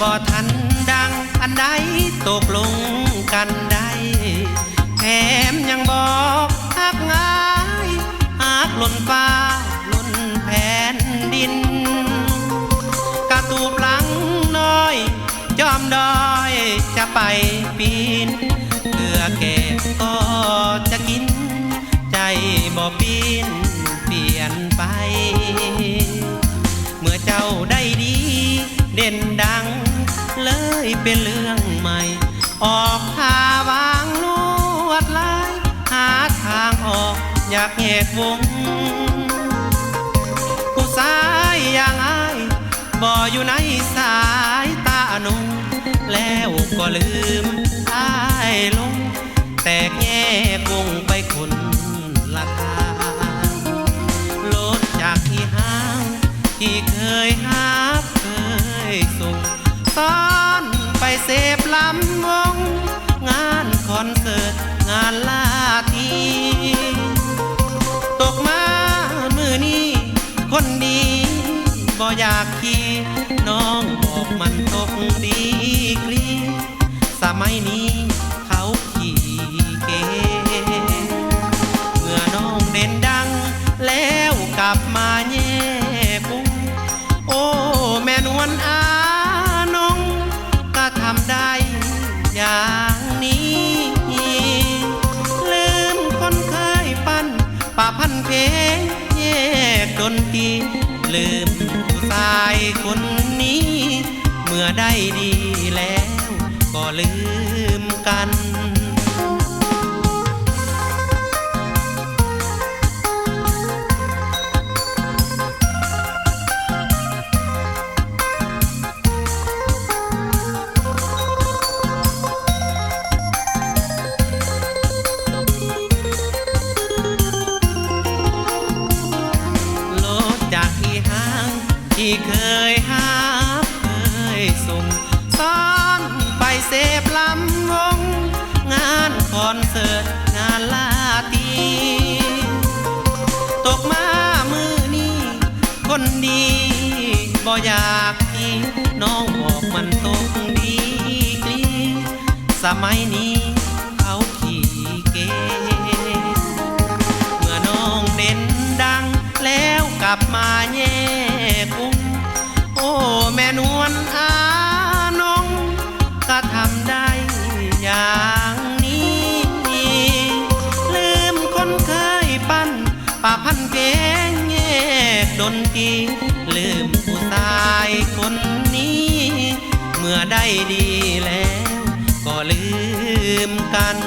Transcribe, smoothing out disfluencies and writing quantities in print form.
บ่ทันดังอันใดตกลงกันได้แถมยังบอกฮักง่ายฮักล้นฟ้าล้นแผ่นดินกระตูบหลังน้อยจอมดอยจะไปปีนเพื่อแก่ก็จะกินใจบ่ปีนเปลี่ยนไปเมื่อเจ้าได้ดีเด่นดังเลยเป็นเรื่องใหม่ออกหาวางลวดลายหาทางออกอยากแยกวงผู้ชายอย่างอายบ่อยู่ในสายตาหนุ่มแล้วก็ลืมอายลงแตกแยกวงไปคนละทางลดจากที่ห้างที่เคยหาเคยส่งซ้อนไปเสพลำวงงานคอนเสิร์ตงานลาทีตกมามือนี้คนดีบ่อยากขี่น้องบอกมันตกดีกรีสมัยนี้เขาขี่เกเมื่อน้องเด่นดังแล้วกลับมาแย่ปุ้งโอ้แม่นวลอาน้องก็ทำได้อย่างนี้ลืมคนเคยปั้นป่าพันเพลงแยกดนตรีลืมผู้ชายคนนี้เมื่อได้ดีแล้วก็ลืมกันที่เคยหาเคยส่งซ้อนไปเสพลำวงงานคอนเสิร์ตงานลาตีตกมามือนี้คนดีบ่อยากที่น้องบอกมันตกดีกลีสมัยนี้เขาขี่เกเมื่อน้องเด่นดังแล้วกลับมาแย่กุ้งโอ้แม่นวลอาน้องก็ทำได้อย่างนี้ลืมคนเคยปั้นป่าพันเพลงแยกดนตรีลืมผู้ชายคนนี้เมื่อได้ดีแล้วก็ลืมกัน